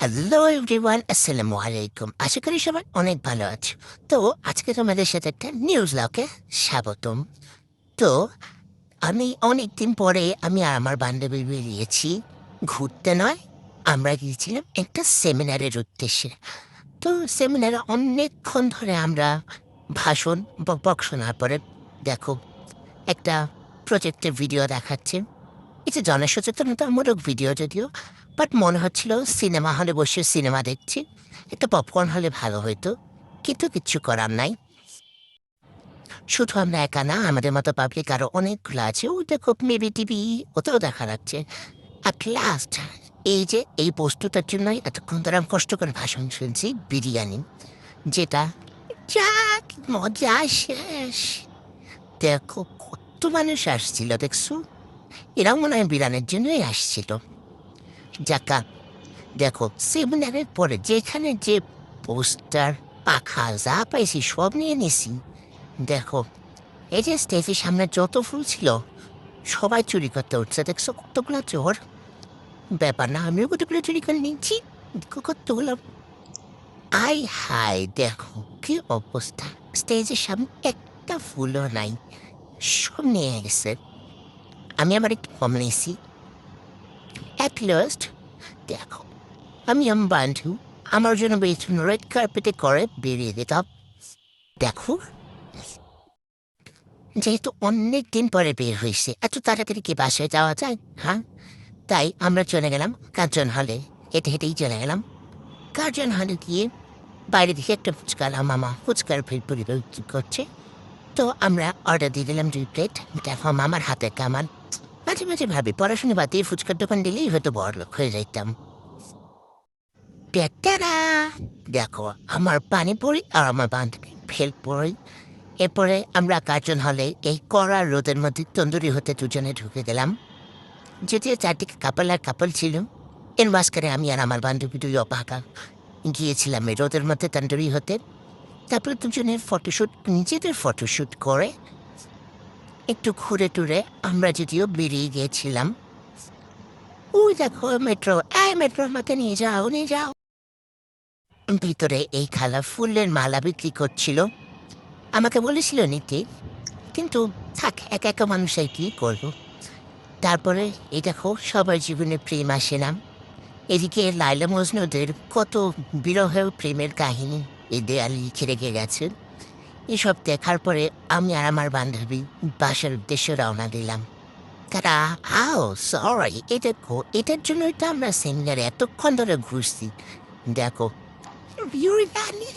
Hello everyone, আসসালামু আলাইকুম। আশা করি সবাই অনেক ভালো আছো। তো আজকে তোমাদের সাথে একটা নিউজ ব্লগে স্বাগতম। তো আমি অনেকদিন পরে আমি আর আমার বান্ধবী বেরিয়েছি ঘুরতে নয়, আমরা গিয়েছিলাম একটা সেমিনারের উদ্দেশ্যে। তো সেমিনারে অনেকক্ষণ ধরে আমরা ভাষণ বক শোনার পরে দেখো একটা প্রজেক্টের ভিডিও দেখাচ্ছে। এটা জনসচেতনতামূলক ভিডিও যদিও, বাট মনে হচ্ছিল সিনেমা হলে বসে সিনেমা দেখছি। একটা পপকর্ন হলে ভালো হইতো, কিন্তু কিচ্ছু করার নাই। শুধু আমরা একা না, আমাদের মতো পাবলিক আরো অনেকগুলো আছে। ও দেখো মেবি টিভি, ওতেও দেখা যাচ্ছে। অ্যাট লাস্ট এই যে এই বস্তুটার জন্যই এতক্ষণ ধরে আমি কষ্ট করে ভাষণ শুনছি, বিরিয়ানি, যেটা যাক মজা শেষ। দেখো কত মানুষ আসছিল দেখছো, এরাও মনে হয় বিরিয়ানির জন্যই আসছিল। যাকা, দেখো সেমিনারের পরে যেখানে যে পোস্টার পাখা যা পাইছি সব নিয়ে নিছি। দেখো এই যে স্টেজের সামনে যত ফুল ছিল সবাই চুরি করতে উঠছে, দেখছো কতগুলো চোর। ব্যাপার না, আমিও কতগুলো চুরি করে নিচ্ছি। দেখো কতগুলো, আই হাই দেখো কি অবস্থা। স্টেজের সামনে একটা ফুলও নাই, সব নিয়ে গেছে। আমি আমার একটু কম নিয়েছি। অ্যাট লাস্ট দেখো আমি আমার বন্ধু আমার জন্য বেশি রেড কার্পেটে করে বেরিয়ে যেতাম। দেখো যেহেতু অনেক দিন পরে বের হয়েছে, এত তাড়াতাড়ি কি বাসায় যাওয়া যায়? হ্যাঁ, তাই আমরা চলে গেলাম কার্জন হলে। হেঁটে হেঁটেই চলে গেলাম কার্জন হলে। গিয়ে বাইরে দেখে একটা ফুচকা মামা ফুচকার পরিবেশ করছে। তো আমরা অর্ডার দিয়ে দিলাম 2 প্লেট। দেখো মামার হাতে কামান। মাঝে মাঝে ভাবি পড়াশোনা বাদ দিয়ে ফুচকার দোকান দিলেই হয়তো বড়লোক হয়ে যাইতাম। ট্যাটারা! দেখো আমার পানিপুরি আর আমার বান্ধবী ভেলপুরি। এরপরে আমরা কার্জন হলে এই কড়া রোদের মধ্যে তন্দুরি হতে দুজনে ঢুকে গেলাম। যদিও চারদিকে কাপল আর কাপল ছিল, এর মাঝখানে আমি আর আমার বান্ধবী দুই অপাকা গিয়েছিলাম এই রোদের মধ্যে তন্দুরি হতে। তারপরে দুজনের ফটোশ্যুট, নিজেদের ফটোশ্যুট করে একটু ঘুরে টুরে আমরা যদিও বেরিয়ে গিয়েছিলাম। ওই দেখো মেট্রো, মেট্রোর মধ্যে নিয়ে যাও নিয়ে যাও। ভিতরে এই খালা ফুলের মালা বিক্রি করছিল, আমাকে বলেছিল নিতে, কিন্তু থাক, একা একা মানুষ আর কি করবো। তারপরে এই দেখো সবার জীবনে প্রেম আসে না। এদিকে লাইলা মজনুদের কত বিরহ প্রেমের কাহিনী এই দেয়ালে লিখে রেখে গেছে। এসব দেখার পরে আমি আর আমার বান্ধবী বাসার উদ্দেশ্যে রওনা দিলাম। তারা আও সরি, এ দেখো এটার জন্যই তো আমরা সেমিনারে এতক্ষণ ধরে ঘুরছি। দেখো বিরিয়ানি,